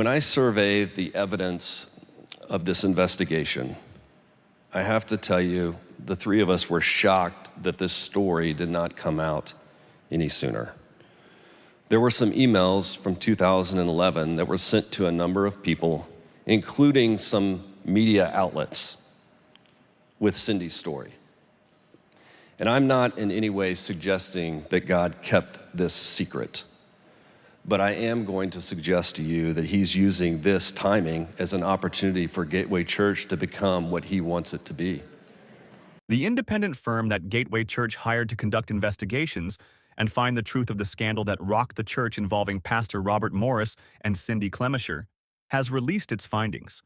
When I survey the evidence of this investigation, I have to tell you, the three of us were shocked that this story did not come out any sooner. There were some emails from 2011 that were sent to a number of people, including some media outlets, with Cindy's story. And I'm not in any way suggesting that God kept this secret, but I am going to suggest to you that He's using this timing as an opportunity for Gateway Church to become what He wants it to be. The independent firm that Gateway Church hired to conduct investigations and find the truth of the scandal that rocked the church involving Pastor Robert Morris and Cindy Clemeshire has released its findings.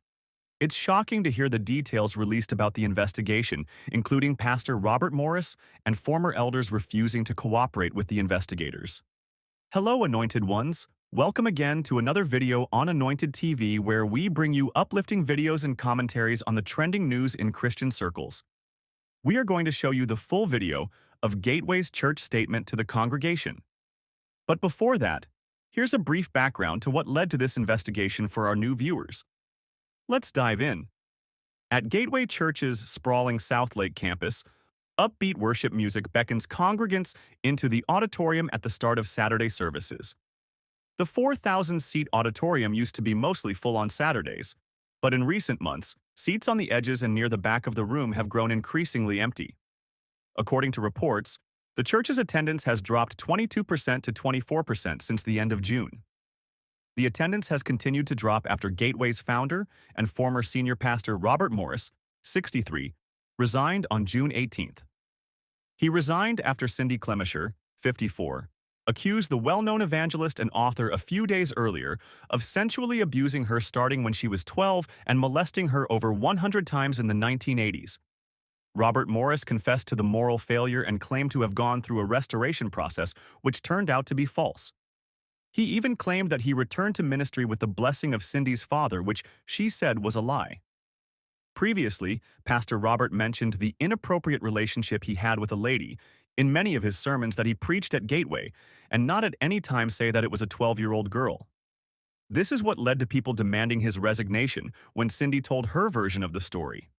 It's shocking to hear the details released about the investigation, including Pastor Robert Morris and former elders refusing to cooperate with the investigators. Hello, Anointed Ones. Welcome again to another video on Anointed TV, where we bring you uplifting videos and commentaries on the trending news in Christian circles. We are going to show you the full video of Gateway's church statement to the congregation. But before that, here's a brief background to what led to this investigation for our new viewers. Let's dive in. At Gateway Church's sprawling Southlake campus, upbeat worship music beckons congregants into the auditorium at the start of Saturday services. The 4,000-seat auditorium used to be mostly full on Saturdays, but in recent months, seats on the edges and near the back of the room have grown increasingly empty. According to reports, the church's attendance has dropped 22% to 24% since the end of June. The attendance has continued to drop after Gateway's founder and former senior pastor Robert Morris, 63, resigned on June 18th. He resigned after Cindy Clemeshire, 54, accused the well-known evangelist and author a few days earlier of sensually abusing her starting when she was 12 and molesting her over 100 times in the 1980s. Robert Morris confessed to the moral failure and claimed to have gone through a restoration process, which turned out to be false. He even claimed that he returned to ministry with the blessing of Cindy's father, which she said was a lie. Previously, Pastor Robert mentioned the inappropriate relationship he had with a lady in many of his sermons that he preached at Gateway, and not at any time say that it was a 12-year-old girl. This is what led to people demanding his resignation when Cindy told her version of the story.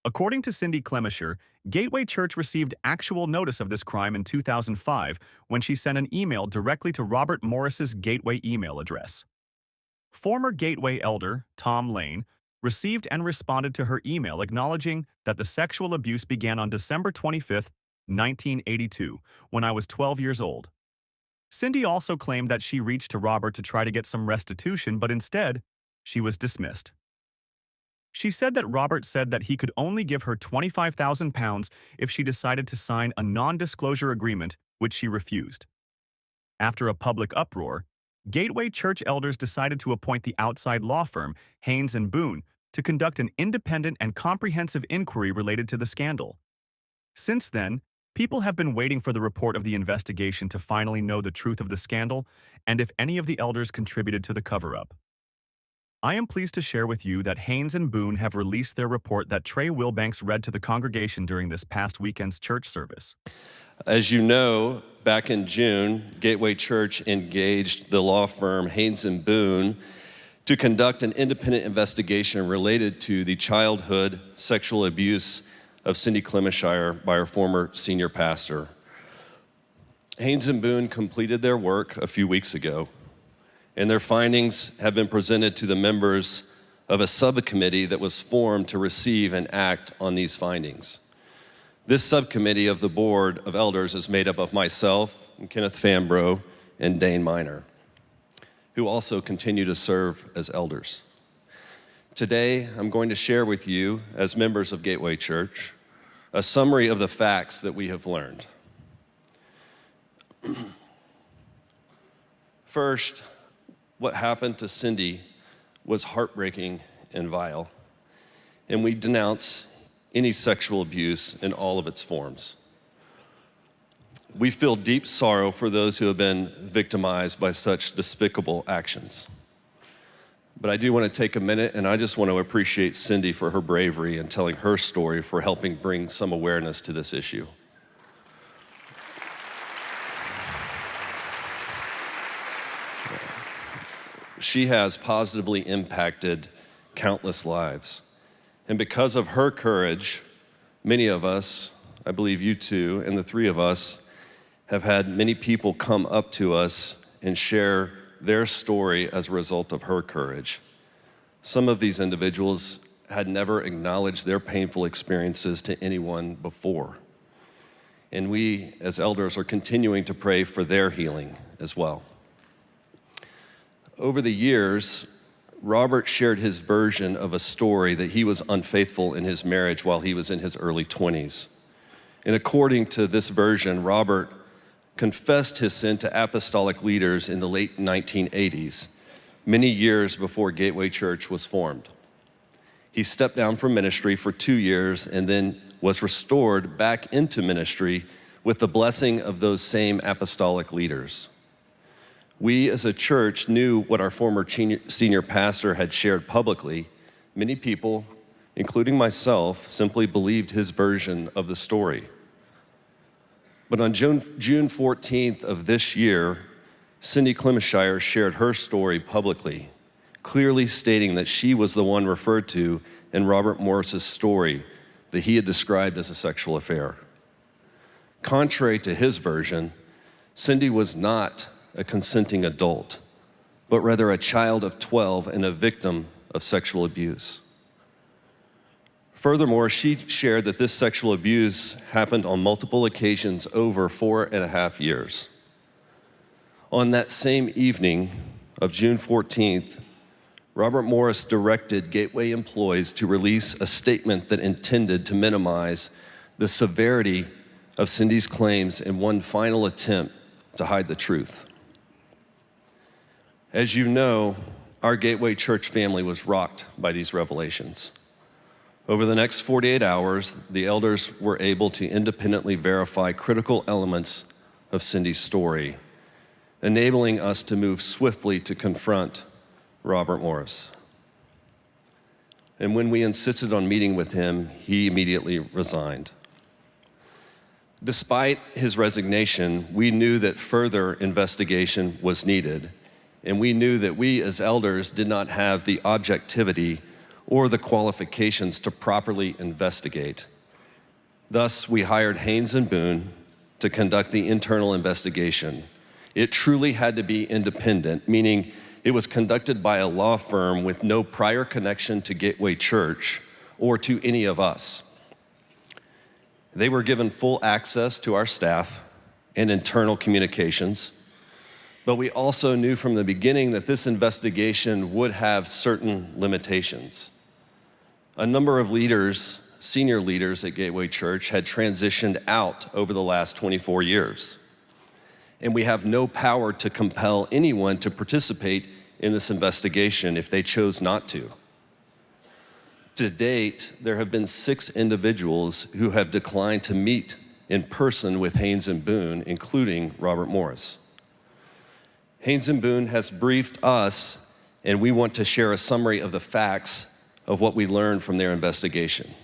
According to Cindy Clemeshire, Gateway Church received actual notice of this crime in 2005 when she sent an email directly to Robert Morris's Gateway email address. Former Gateway elder, Tom Lane, received and responded to her email acknowledging that the sexual abuse began on December 25, 1982, when I was 12 years old. Cindy also claimed that she reached to Robert to try to get some restitution, but instead, she was dismissed. She said that Robert said that he could only give her £25,000 if she decided to sign a non-disclosure agreement, which she refused. After a public uproar, Gateway Church elders decided to appoint the outside law firm, Haynes & Boone, to conduct an independent and comprehensive inquiry related to the scandal. Since then, people have been waiting for the report of the investigation to finally know the truth of the scandal and if any of the elders contributed to the cover-up. I am pleased to share with you that Haynes & Boone have released their report that Trey Wilbanks read to the congregation during this past weekend's church service. As you know, back in June, Gateway Church engaged the law firm Haynes & Boone to conduct an independent investigation related to the childhood sexual abuse of Cindy Clemeshire by her former senior pastor. Haynes & Boone completed their work a few weeks ago, and their findings have been presented to the members of a subcommittee that was formed to receive and act on these findings. This subcommittee of the Board of Elders is made up of myself, and Kenneth Fambro, and Dane Miner, who also continue to serve as elders. Today, I'm going to share with you, as members of Gateway Church, a summary of the facts that we have learned. First, what happened to Cindy was heartbreaking and vile, and we denounce any sexual abuse in all of its forms. We feel deep sorrow for those who have been victimized by such despicable actions. But I do want to take a minute, and I just want to appreciate Cindy for her bravery in telling her story, for helping bring some awareness to this issue. she has positively impacted countless lives. And because of her courage, many of us, I believe you too, and the three of us, have had many people come up to us and share their story as a result of her courage. Some of these individuals had never acknowledged their painful experiences to anyone before. And we, as elders, are continuing to pray for their healing as well. Over the years, Robert shared his version of a story that he was unfaithful in his marriage while he was in his early 20s. And according to this version, Robert confessed his sin to apostolic leaders in the late 1980s, many years before Gateway Church was formed. He stepped down from ministry for 2 years and then was restored back into ministry with the blessing of those same apostolic leaders. We as a church knew what our former senior pastor had shared publicly. Many people, including myself, simply believed his version of the story. But on June 14th of this year, Cindy Clemeshire shared her story publicly, clearly stating that she was the one referred to in Robert Morris's story that he had described as a sexual affair. Contrary to his version, Cindy was not a consenting adult, but rather a child of 12 and a victim of sexual abuse. Furthermore, she shared that this sexual abuse happened on multiple occasions over 4.5 years. On that same evening of June 14th, Robert Morris directed Gateway employees to release a statement that intended to minimize the severity of Cindy's claims in one final attempt to hide the truth. As you know, our Gateway Church family was rocked by these revelations. Over the next 48 hours, the elders were able to independently verify critical elements of Cindy's story, enabling us to move swiftly to confront Robert Morris. And when we insisted on meeting with him, he immediately resigned. Despite his resignation, we knew that further investigation was needed, and we knew that we as elders did not have the objectivity or the qualifications to properly investigate. Thus, we hired Haynes and Boone to conduct the internal investigation. It truly had to be independent, meaning it was conducted by a law firm with no prior connection to Gateway Church or to any of us. They were given full access to our staff and internal communications, but we also knew from the beginning that this investigation would have certain limitations. A number of leaders, senior leaders at Gateway Church, had transitioned out over the last 24 years. And we have no power to compel anyone to participate in this investigation if they chose not to. To date, there have been 6 individuals who have declined to meet in person with Haynes and Boone, including Robert Morris. Haynes and Boone has briefed us, and we want to share a summary of the facts of what we learned from their investigation.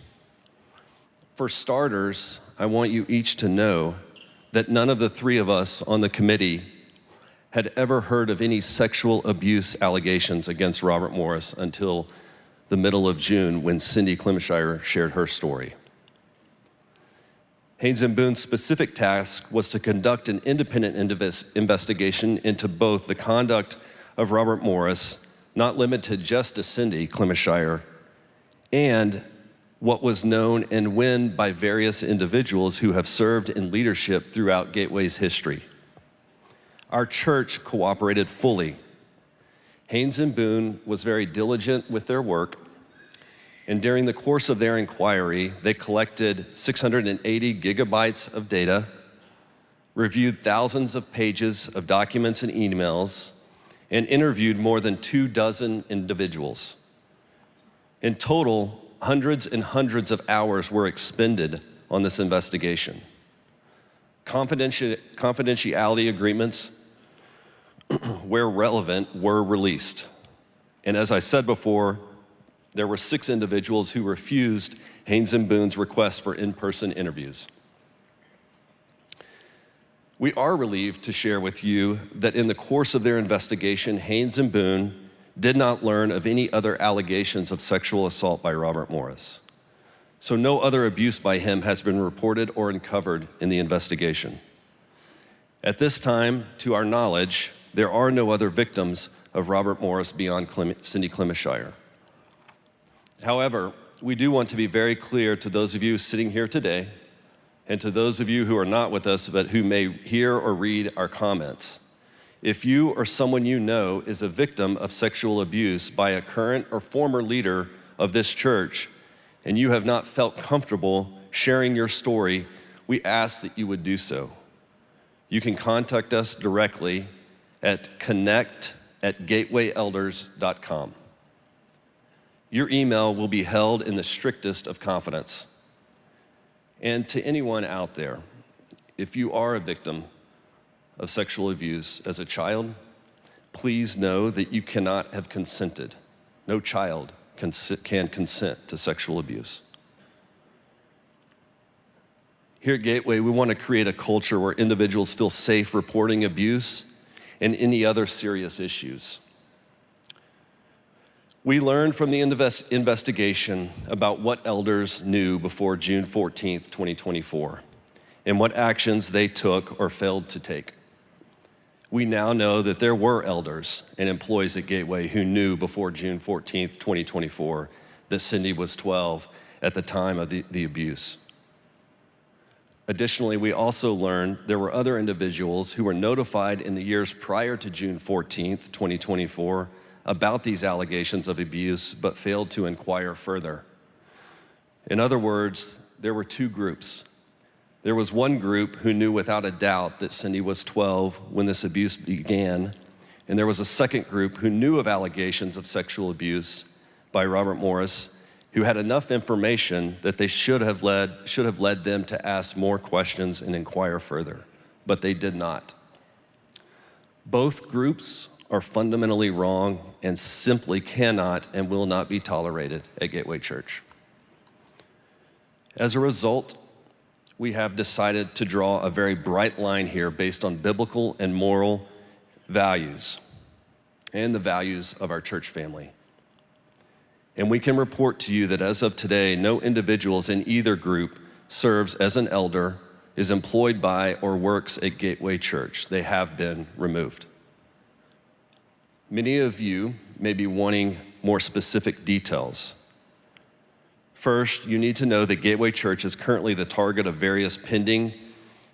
For starters, I want you each to know that none of the 3 of us on the committee had ever heard of any sexual abuse allegations against Robert Morris until the middle of June when Cindy Clemeshire shared her story. Haynes and Boone's specific task was to conduct an independent investigation into both the conduct of Robert Morris, not limited just to Cindy Clemeshire, and what was known and when by various individuals who have served in leadership throughout Gateway's history. Our church cooperated fully. Haynes and Boone was very diligent with their work, and during the course of their inquiry, they collected 680 gigabytes of data, reviewed thousands of pages of documents and emails, and interviewed more than 24 individuals. In total, hundreds and hundreds of hours were expended on this investigation. Confidentiality agreements, where relevant, were released. And as I said before, there were 6 individuals who refused Haynes and Boone's request for in-person interviews. We are relieved to share with you that in the course of their investigation, Haynes and Boone did not learn of any other allegations of sexual assault by Robert Morris. So no other abuse by him has been reported or uncovered in the investigation. At this time, to our knowledge, there are no other victims of Robert Morris beyond Cindy Clemeshire. However, we do want to be very clear to those of you sitting here today and to those of you who are not with us but who may hear or read our comments. If you or someone you know is a victim of sexual abuse by a current or former leader of this church, and you have not felt comfortable sharing your story, we ask that you would do so. You can contact us directly at connect@gatewayelders.com. Your email will be held in the strictest of confidence. And to anyone out there, if you are a victim of sexual abuse as a child, please know that you cannot have consented. No child can consent to sexual abuse. Here at Gateway, we want to create a culture where individuals feel safe reporting abuse and any other serious issues. We learned from the investigation about what elders knew before June 14th, 2024, and what actions they took or failed to take. We now know that there were elders and employees at Gateway who knew before June 14th, 2024, that Cindy was 12 at the time of the abuse. Additionally, we also learned there were other individuals who were notified in the years prior to June 14th, 2024, about these allegations of abuse, but failed to inquire further. In other words, there were two groups. There was one group who knew without a doubt that Cindy was 12 when this abuse began, and there was a second group who knew of allegations of sexual abuse by Robert Morris, who had enough information that they should have led them to ask more questions and inquire further, but they did not. Both groups are fundamentally wrong and simply cannot and will not be tolerated at Gateway Church. As a result, we have decided to draw a very bright line here based on biblical and moral values and the values of our church family. And we can report to you that as of today, no individuals in either group serves as an elder, is employed by, or works at Gateway Church. They have been removed. Many of you may be wanting more specific details. First, you need to know that Gateway Church is currently the target of various pending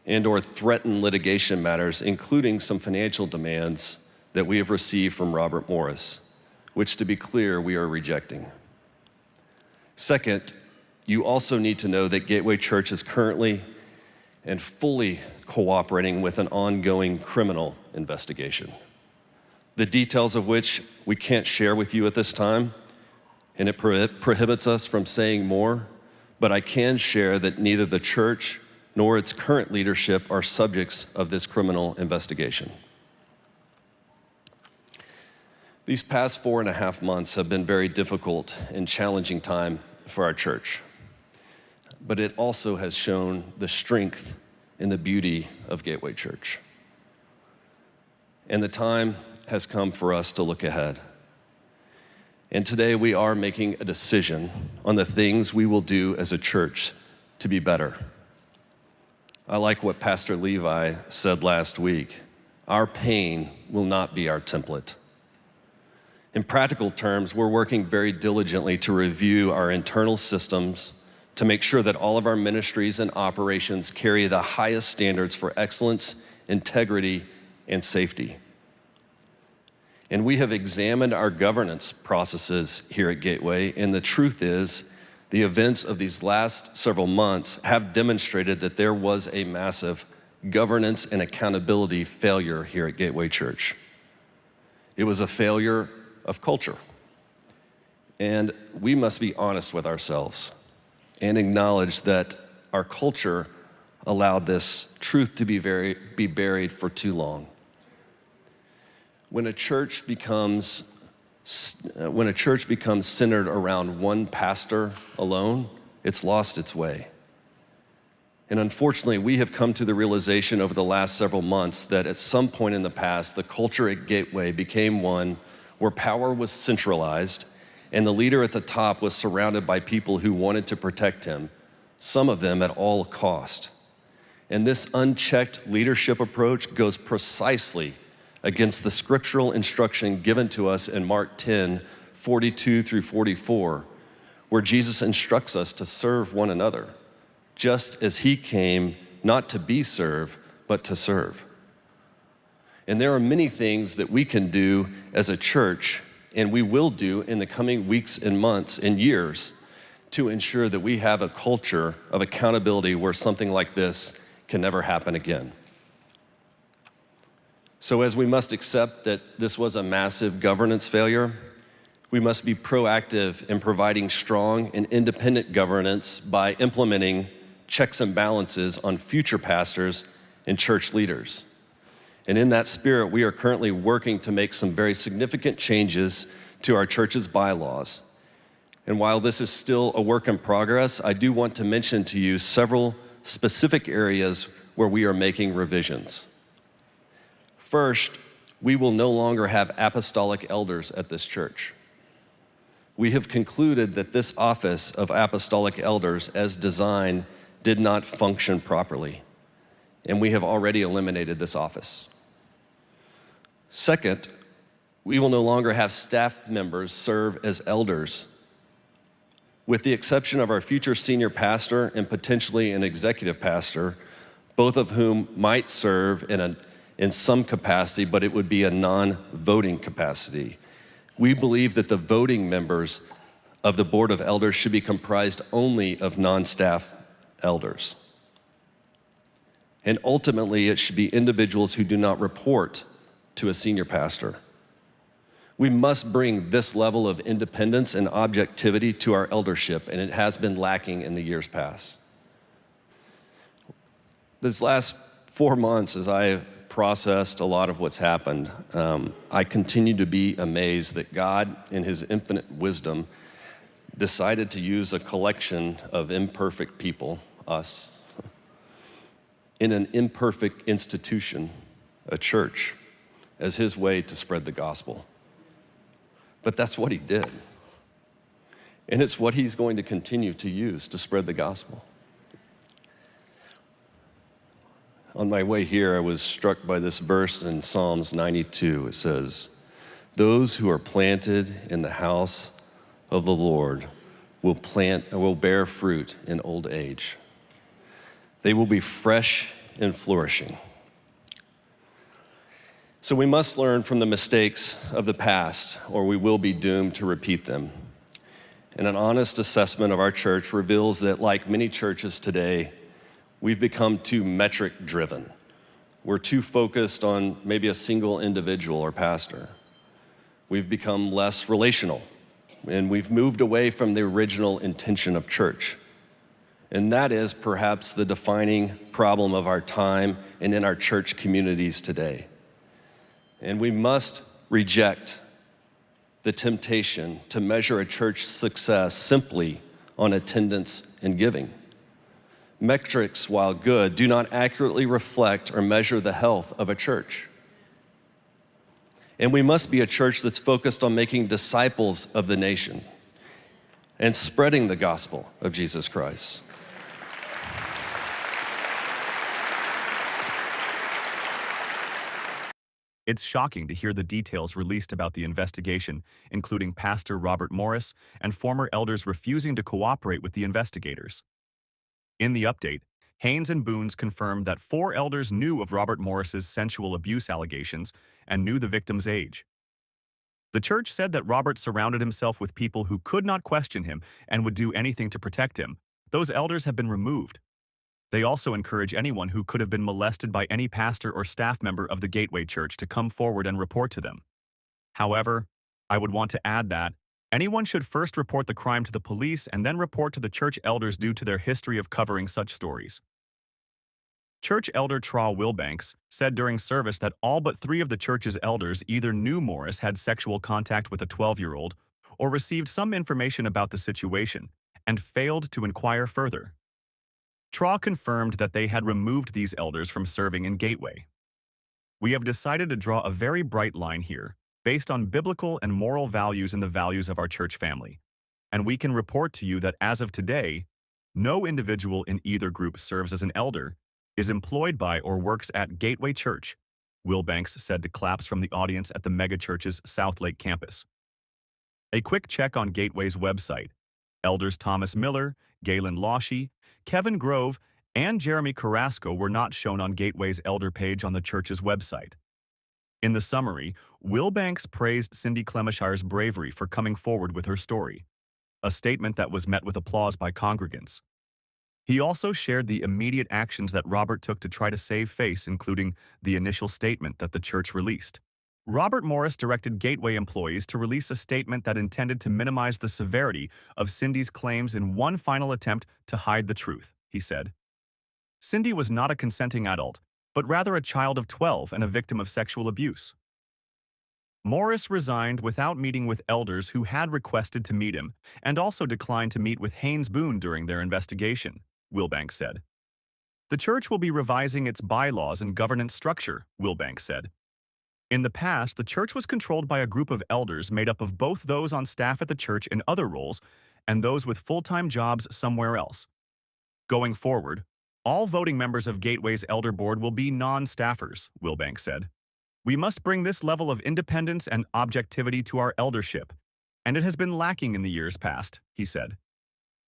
and/or threatened litigation matters, including some financial demands that we have received from Robert Morris, which, to be clear, we are rejecting. Second, you also need to know that Gateway Church is currently and fully cooperating with an ongoing criminal investigation, the details of which we can't share with you at this time, and it prohibits us from saying more, but I can share that neither the church nor its current leadership are subjects of this criminal investigation. These past 4.5 months have been very difficult and challenging time for our church, but it also has shown the strength and the beauty of Gateway Church. And the time has come for us to look ahead. And today we are making a decision on the things we will do as a church to be better. I like what Pastor Levi said last week. Our pain will not be our template. In practical terms, we're working very diligently to review our internal systems to make sure that all of our ministries and operations carry the highest standards for excellence, integrity, and safety. And we have examined our governance processes here at Gateway, and the truth is, the events of these last several months have demonstrated that there was a massive governance and accountability failure here at Gateway Church. It was a failure of culture. And we must be honest with ourselves and acknowledge that our culture allowed this truth to be buried for too long. When a church becomes centered around one pastor alone, it's lost its way. And unfortunately, we have come to the realization over the last several months that at some point in the past, the culture at Gateway became one where power was centralized and the leader at the top was surrounded by people who wanted to protect him, some of them at all cost. And this unchecked leadership approach goes precisely against the scriptural instruction given to us in Mark 10:42 through 44, where Jesus instructs us to serve one another, just as he came not to be served, but to serve. And there are many things that we can do as a church, and we will do in the coming weeks and months and years to ensure that we have a culture of accountability where something like this can never happen again. So as we must accept that this was a massive governance failure, we must be proactive in providing strong and independent governance by implementing checks and balances on future pastors and church leaders. And in that spirit, we are currently working to make some very significant changes to our church's bylaws. And while this is still a work in progress, I do want to mention to you several specific areas where we are making revisions. First, we will no longer have apostolic elders at this church. We have concluded that this office of apostolic elders, as designed, did not function properly, and we have already eliminated this office. Second, we will no longer have staff members serve as elders. With the exception of our future senior pastor and potentially an executive pastor, both of whom might serve in some capacity, but it would be a non-voting capacity. We believe that the voting members of the Board of Elders should be comprised only of non-staff elders. And ultimately, it should be individuals who do not report to a senior pastor. We must bring this level of independence and objectivity to our eldership, and it has been lacking in the years past. This last 4 months, as I processed a lot of what's happened, I continue to be amazed that God, in his infinite wisdom, decided to use a collection of imperfect people, us, in an imperfect institution, a church, as his way to spread the gospel. But that's what he did. And it's what he's going to continue to use to spread the gospel. On my way here, I was struck by this verse in Psalms 92. It says, "Those who are planted in the house of the Lord will bear fruit in old age. They will be fresh and flourishing." So we must learn from the mistakes of the past, or we will be doomed to repeat them. And an honest assessment of our church reveals that, like many churches today, we've become too metric-driven. We're too focused on maybe a single individual or pastor. We've become less relational, and we've moved away from the original intention of church. And that is perhaps the defining problem of our time and in our church communities today. And we must reject the temptation to measure a church success simply on attendance and giving. Metrics, while good, do not accurately reflect or measure the health of a church. And we must be a church that's focused on making disciples of the nation and spreading the gospel of Jesus Christ. It's shocking to hear the details released about the investigation, including Pastor Robert Morris and former elders refusing to cooperate with the investigators. In the update, Haynes and Boones confirmed that 4 elders knew of Robert Morris's sensual abuse allegations and knew the victim's age. The church said that Robert surrounded himself with people who could not question him and would do anything to protect him. Those elders have been removed. They also encourage anyone who could have been molested by any pastor or staff member of the Gateway Church to come forward and report to them. However, I would want to add that anyone should first report the crime to the police and then report to the church elders due to their history of covering such stories. Church elder Tra Wilbanks said during service that all but 3 of the church's elders either knew Morris had sexual contact with a 12-year-old or received some information about the situation and failed to inquire further. Tra confirmed that they had removed these elders from serving in Gateway. "We have decided to draw a very bright line here. based on biblical and moral values and the values of our church family. And we can report to you that as of today, no individual in either group serves as an elder, is employed by or works at Gateway Church, Wilbanks said to claps from the audience at the megachurch's South Lake campus. A quick check on Gateway's website. Elders Thomas Miller, Galen Lawshe, Kevin Grove, and Jeremy Carrasco were not shown on Gateway's elder page on the church's website. In the summary, Wilbanks praised Cindy Clemeshire's bravery for coming forward with her story, a statement that was met with applause by congregants. He also shared the immediate actions that Robert took to try to save face, including the initial statement that the church released. Robert Morris directed Gateway employees to release a statement that intended to minimize the severity of Cindy's claims in one final attempt to hide the truth, he said. Cindy was not a consenting adult, but rather a child of 12 and a victim of sexual abuse. Morris resigned without meeting with elders who had requested to meet him, and also declined to meet with Haynes Boone during their investigation, Wilbanks said. The church will be revising its bylaws and governance structure, Wilbanks said. In the past, the church was controlled by a group of elders made up of both those on staff at the church in other roles and those with full-time jobs somewhere else. Going forward, all voting members of Gateway's elder board will be non-staffers, Wilbanks said. We must bring this level of independence and objectivity to our eldership, and it has been lacking in the years past, he said.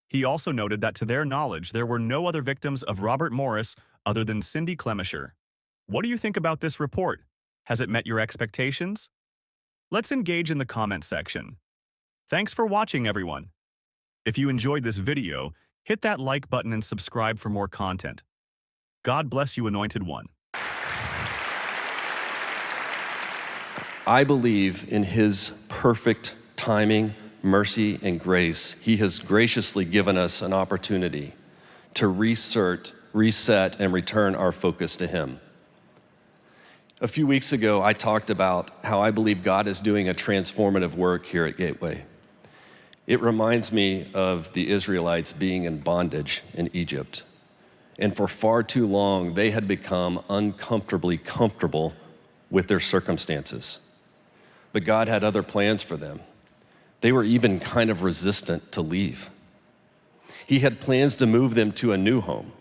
He also noted that to their knowledge, there were no other victims of Robert Morris other than Cindy Clemeshire. What do you think about this report? Has it met your expectations? Let's engage in the comment section. Thanks for watching, everyone. If you enjoyed this video, hit that like button and subscribe for more content. God bless you, Anointed One. I believe in His perfect timing, mercy, and grace. He has graciously given us an opportunity to reset, and return our focus to Him. A few weeks ago, I talked about how I believe God is doing a transformative work here at Gateway. It reminds me of the Israelites being in bondage in Egypt. And for far too long, they had become uncomfortably comfortable with their circumstances. But God had other plans for them. They were even kind of resistant to leave. He had plans to move them to a new home.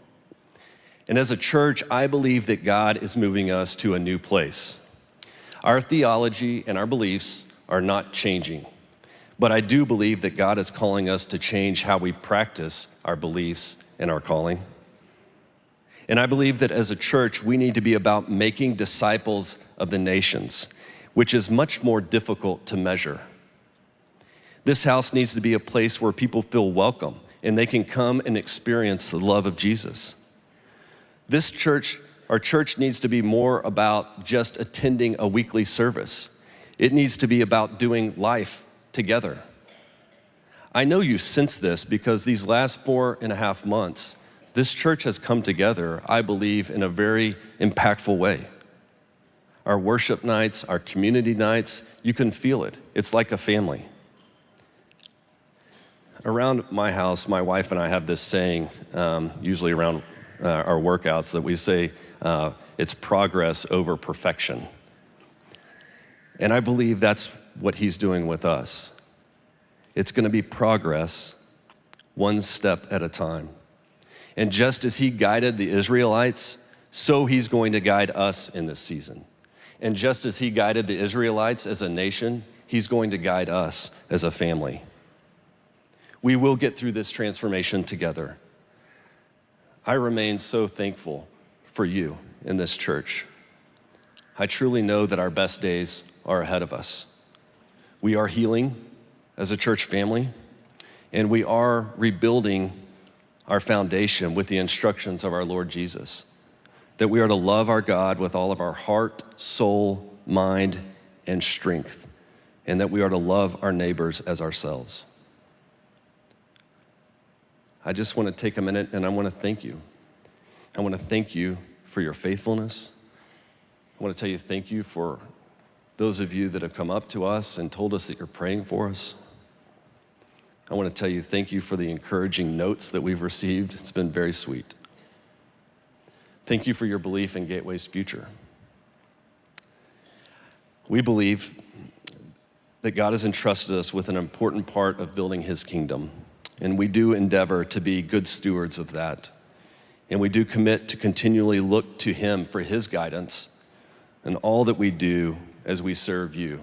And as a church, I believe that God is moving us to a new place. Our theology and our beliefs are not changing, but I do believe that God is calling us to change how we practice our beliefs and our calling. And I believe that as a church, we need to be about making disciples of the nations, which is much more difficult to measure. This house needs to be a place where people feel welcome and they can come and experience the love of Jesus. This church, our church needs to be more about just attending a weekly service. It needs to be about doing life together. I know you sense this because these last 4.5 months, this church has come together, I believe, in a very impactful way. Our worship nights, our community nights, you can feel it. It's like a family. Around my house, my wife and I have this saying, usually around our workouts, that we say it's progress over perfection. And I believe that's what He's doing with us. It's going to be progress, one step at a time. And just as He guided the Israelites, so He's going to guide us in this season. And just as He guided the Israelites as a nation, He's going to guide us as a family. We will get through this transformation together. I remain so thankful for you in this church. I truly know that our best days are ahead of us. We are healing as a church family, and we are rebuilding our foundation with the instructions of our Lord Jesus, that we are to love our God with all of our heart, soul, mind, and strength, and that we are to love our neighbors as ourselves. I just want to take a minute and I want to thank you. I want to thank you for your faithfulness. I want to tell you thank you for those of you that have come up to us and told us that you're praying for us. I want to tell you thank you for the encouraging notes that we've received. It's been very sweet. Thank you for your belief in Gateway's future. We believe that God has entrusted us with an important part of building his kingdom. And we do endeavor to be good stewards of that. And we do commit to continually look to him for his guidance in all that we do as we serve you.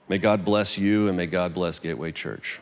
May God bless you, and may God bless Gateway Church.